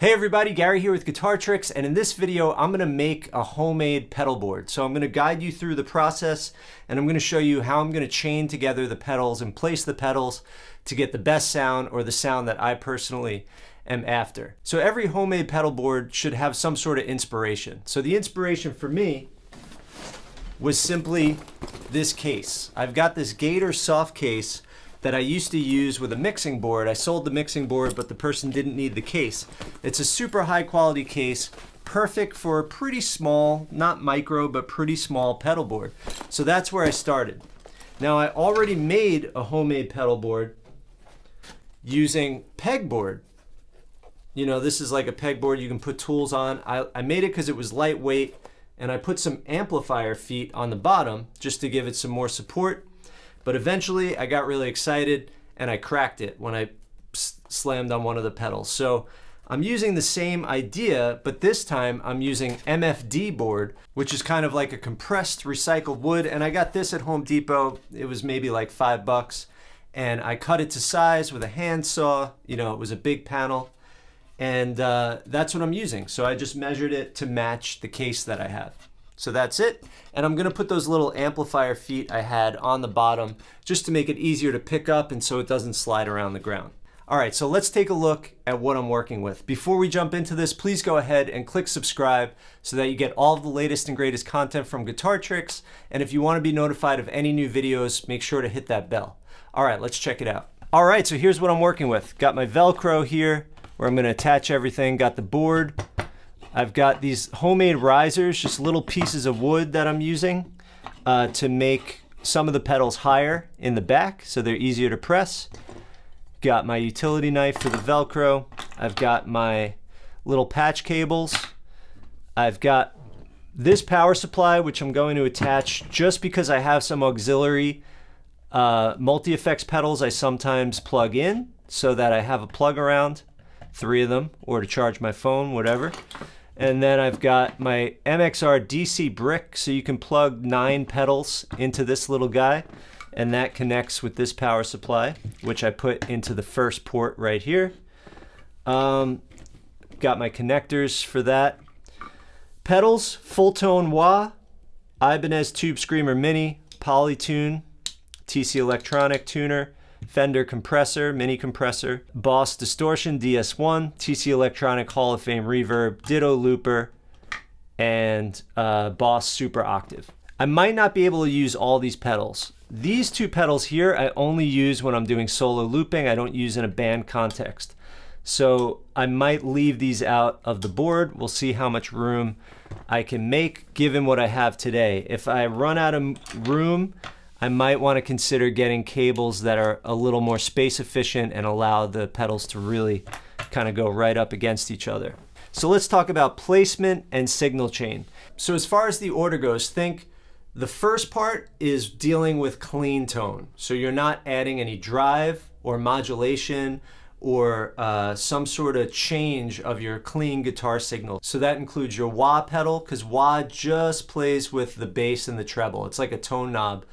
Hey everybody, Gary here with Guitar Tricks, and in this video I'm going to make a homemade pedal board. So I'm going to guide you through the process, and I'm going to show you how I'm going to chain together the pedals and place the pedals to get the best sound, or the sound that I personally am after. So every homemade pedal board should have some sort of inspiration. So the inspiration for me was simply this case. I've got this Gator soft case that I used to use with a mixing board. I sold the mixing board, but the person didn't need the case. It's a super high quality case, perfect for a pretty small, not micro, but pretty small pedal board. So that's where I started. Now I already made a homemade pedal board using pegboard. You know, this is like a pegboard you can put tools on. I made it because it was lightweight, and I put some amplifier feet on the bottom just to give it some more support. But eventually I got really excited and I cracked it when I slammed on one of the pedals. So I'm using the same idea, but this time I'm using MFD board, which is kind of like a compressed recycled wood. And I got this at Home Depot. It was maybe like $5. And I cut it to size with a handsaw. You know, it was a big panel. And that's what I'm using. So I just measured it to match the case that I have. So that's it. And I'm gonna put those little amplifier feet I had on the bottom just to make it easier to pick up and so it doesn't slide around the ground. All right, so let's take a look at what I'm working with. Before we jump into this, please go ahead and click subscribe so that you get all of the latest and greatest content from Guitar Tricks. And if you wanna be notified of any new videos, make sure to hit that bell. All right, let's check it out. All right, so here's what I'm working with. Got my Velcro here where I'm gonna attach everything. Got the board. I've got these homemade risers, just little pieces of wood that I'm using to make some of the pedals higher in the back so they're easier to press. Got my utility knife for the Velcro. I've got my little patch cables. I've got this power supply, which I'm going to attach just because I have some auxiliary multi-effects pedals I sometimes plug in so that I have a plug around, 3 of them, or to charge my phone, whatever. And then I've got my MXR DC brick, so you can plug 9 pedals into this little guy, and that connects with this power supply, which I put into the first port right here. Got my connectors for that. Pedals, Full Tone Wah, Ibanez Tube Screamer Mini, Polytune, TC Electronic tuner, Fender compressor, mini compressor, Boss Distortion DS1, TC Electronic Hall of Fame reverb, Ditto looper, and Boss Super Octave. I might not be able to use all these pedals. These 2 pedals here I only use when I'm doing solo looping. I don't use in a band context. So I might leave these out of the board. We'll see how much room I can make given what I have today. If I run out of room, I might want to consider getting cables that are a little more space efficient and allow the pedals to really kind of go right up against each other. So let's talk about placement and signal chain. So as far as the order goes, think the first part is dealing with clean tone. So you're not adding any drive or modulation or some sort of change of your clean guitar signal. So that includes your wah pedal, because wah just plays with the bass and the treble. It's like a tone knob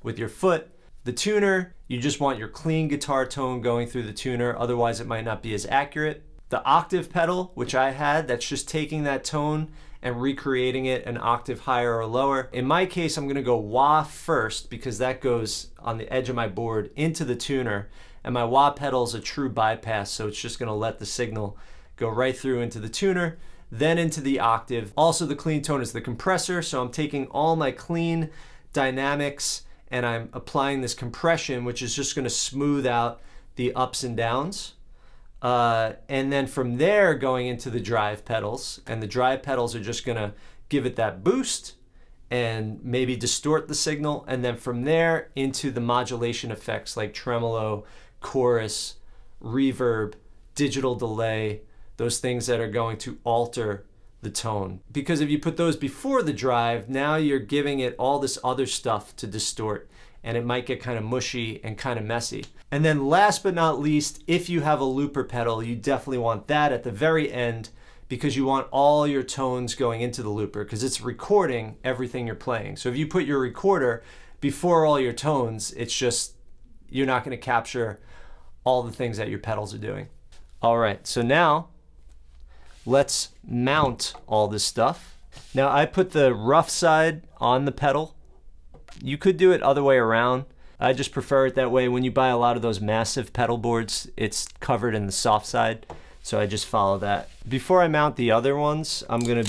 with your foot. The tuner, you just want your clean guitar tone going through the tuner, otherwise it might not be as accurate. The octave pedal, which I had, that's just taking that tone and recreating it an octave higher or lower. In my case, I'm gonna go wah first because that goes on the edge of my board into the tuner, and my wah pedal is a true bypass, so it's just gonna let the signal go right through into the tuner, then into the octave. Also, the clean tone is the compressor, so I'm taking all my clean dynamics and I'm applying this compression, which is just gonna smooth out the ups and downs. And then from there, going into the drive pedals, and the drive pedals are just gonna give it that boost and maybe distort the signal. And then from there into the modulation effects like tremolo, chorus, reverb, digital delay, those things that are going to alter the tone. Because if you put those before the drive, now you're giving it all this other stuff to distort, and it might get kind of mushy and kind of messy. And then last but not least, if you have a looper pedal, you definitely want that at the very end, because you want all your tones going into the looper, because it's recording everything you're playing. So if you put your recorder before all your tones, it's just, you're not going to capture all the things that your pedals are doing. All right, so now let's mount all this stuff. Now I put the rough side on the pedal. You could do it other way around. I just prefer it that way. When you buy a lot of those massive pedal boards, it's covered in the soft side. So I just follow that. Before I mount the other ones, I'm gonna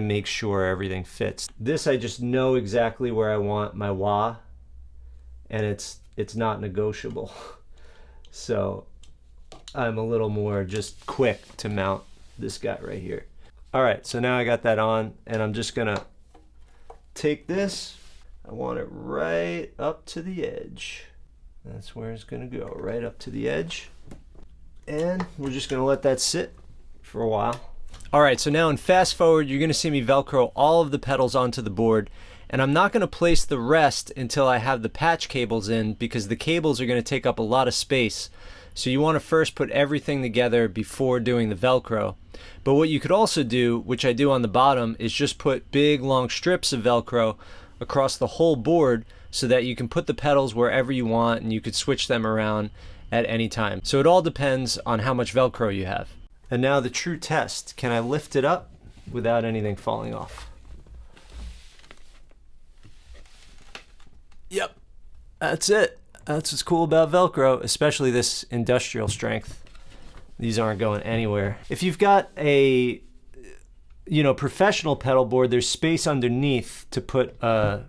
make sure everything fits. This, I just know exactly where I want my wah, and it's not negotiable. So I'm a little more just quick to mount this guy right here. All right, so now I got that on, and I'm just gonna take this. I want it right up to the edge. That's where it's gonna go, right up to the edge. And we're just gonna let that sit for a while. All right, so now in fast forward, you're gonna see me Velcro all of the pedals onto the board, and I'm not gonna place the rest until I have the patch cables in, because the cables are gonna take up a lot of space. So you wanna first put everything together before doing the Velcro. But what you could also do, which I do on the bottom, is just put big long strips of Velcro across the whole board so that you can put the pedals wherever you want and you could switch them around at any time. So it all depends on how much Velcro you have. And now the true test. Can I lift it up without anything falling off? Yep, that's it. That's what's cool about Velcro, especially this industrial strength. These aren't going anywhere. If you've got a professional pedal board, there's space underneath to put a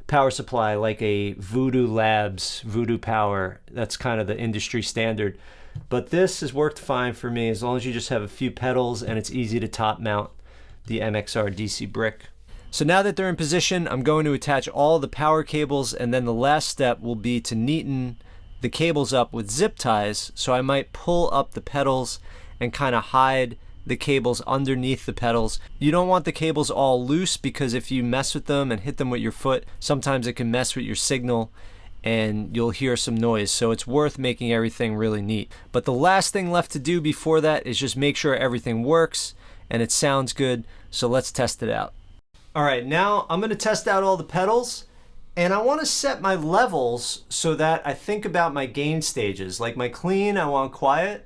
power supply like a Voodoo Labs, Voodoo Power. That's kind of the industry standard. But this has worked fine for me as long as you just have a few pedals and it's easy to top mount the MXR DC brick. So now that they're in position, I'm going to attach all the power cables, and then the last step will be to neaten the cables up with zip ties. So I might pull up the pedals and kind of hide the cables underneath the pedals. You don't want the cables all loose, because if you mess with them and hit them with your foot, sometimes it can mess with your signal and you'll hear some noise. So it's worth making everything really neat. But the last thing left to do before that is just make sure everything works and it sounds good. So let's test it out. All right, now I'm gonna test out all the pedals, and I wanna set my levels so that I think about my gain stages. Like my clean, I want quiet.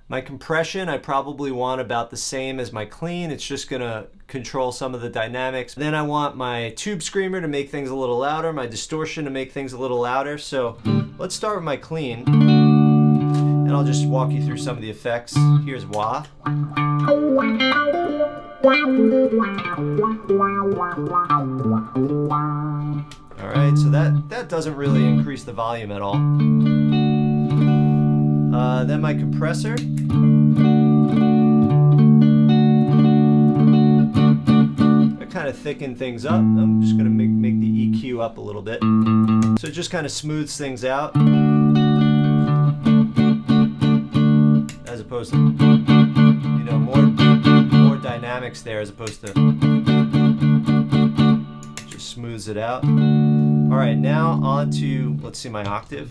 My compression, I probably want about the same as my clean. It's just gonna control some of the dynamics. Then I want my tube screamer to make things a little louder, my distortion to make things a little louder. So let's start with my clean, and I'll just walk you through some of the effects. Here's wah. All right, so that doesn't really increase the volume at all. Then my compressor. I kind of thicken things up. I'm just gonna make the EQ up a little bit. So it just kind of smooths things out. As opposed to, more dynamics there, as opposed to just smooths it out. All right, now on to, let's see, my octave.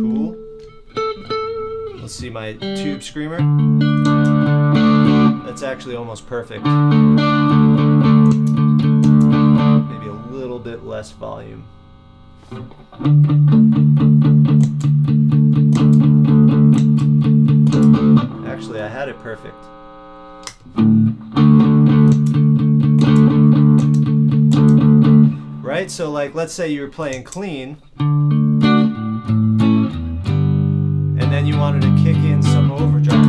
Cool. Let's see my tube screamer. That's actually almost perfect. Maybe a little bit less volume. Actually, I had it perfect. Right? So like, let's say you were playing clean, and then you wanted to kick in some overdrive.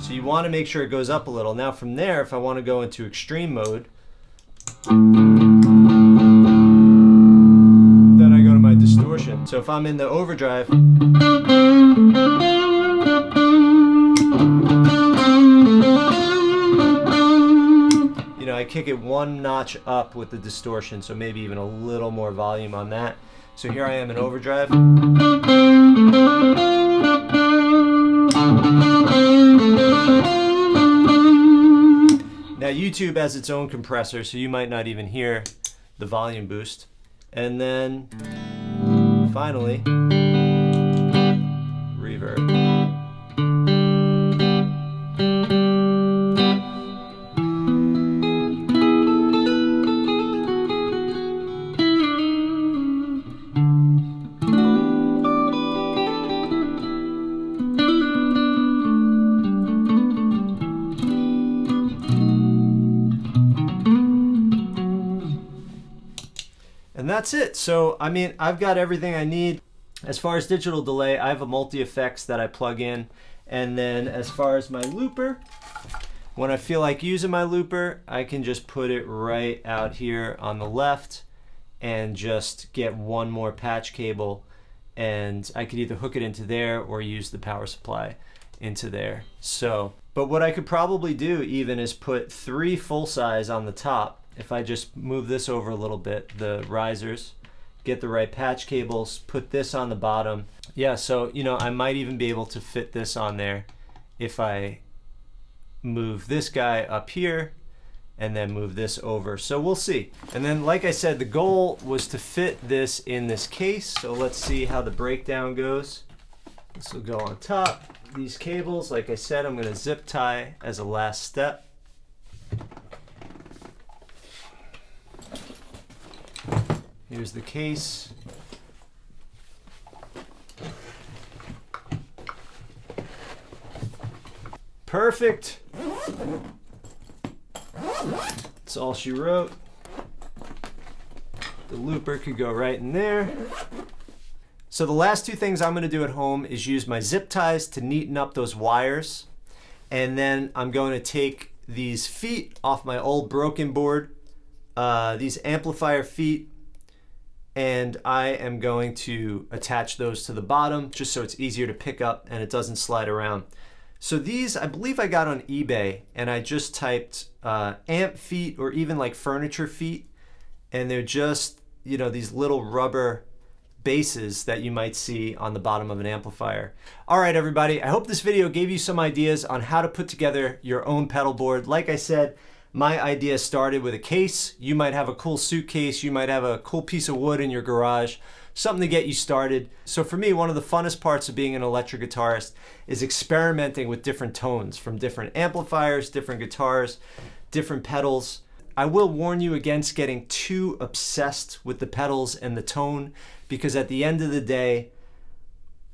So you want to make sure it goes up a little. Now from there, if I want to go into extreme mode, then I go to my distortion. So if I'm in the overdrive, I kick it one notch up with the distortion, so maybe even a little more volume on that. So here I am in overdrive. Now YouTube has its own compressor, so you might not even hear the volume boost. And then finally, reverb. And that's it. So, I mean, I've got everything I need. As far as digital delay, I have a multi-effects that I plug in. And then as far as my looper, when I feel like using my looper, I can just put it right out here on the left and just get one more patch cable, and I could either hook it into there or use the power supply into there. So, but what I could probably do even is put 3 full size on the top. If I just move this over a little bit, the risers, get the right patch cables, put this on the bottom. Yeah, so, you know, I might even be able to fit this on there if I move this guy up here and then move this over. So we'll see. And then, like I said, the goal was to fit this in this case. So let's see how the breakdown goes. This will go on top. These cables, like I said, I'm going to zip tie as a last step. Here's the case. Perfect. That's all she wrote. The looper could go right in there. So the last 2 things I'm going to do at home is use my zip ties to neaten up those wires. And then I'm going to take these feet off my old broken board, these amplifier feet, and I am going to attach those to the bottom just so it's easier to pick up and it doesn't slide around. So these, I believe I got on eBay, and I just typed amp feet or even like furniture feet, and they're just, you know, these little rubber bases that you might see on the bottom of an amplifier. All right, everybody, I hope this video gave you some ideas on how to put together your own pedal board. Like I said, my idea started with a case. You might have a cool suitcase, you might have a cool piece of wood in your garage, something to get you started. So for me, one of the funnest parts of being an electric guitarist is experimenting with different tones from different amplifiers, different guitars, different pedals. I will warn you against getting too obsessed with the pedals and the tone, because at the end of the day,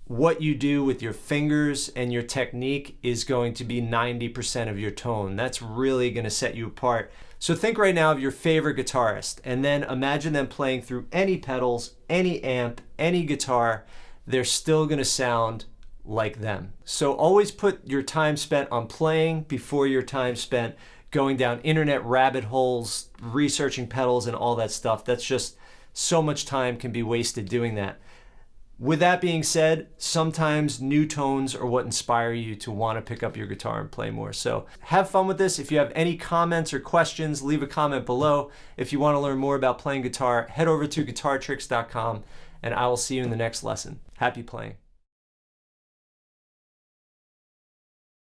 what you do with your fingers and your technique is going to be 90% of your tone. That's really going to set you apart. So think right now of your favorite guitarist, and then imagine them playing through any pedals, any amp, any guitar. They're still going to sound like them. So always put your time spent on playing before your time spent going down internet rabbit holes, researching pedals and all that stuff. That's just so much time can be wasted doing that. With that being said, sometimes new tones are what inspire you to want to pick up your guitar and play more. So have fun with this. If you have any comments or questions, leave a comment below. If you want to learn more about playing guitar, head over to guitartricks.com, and I will see you in the next lesson. Happy playing.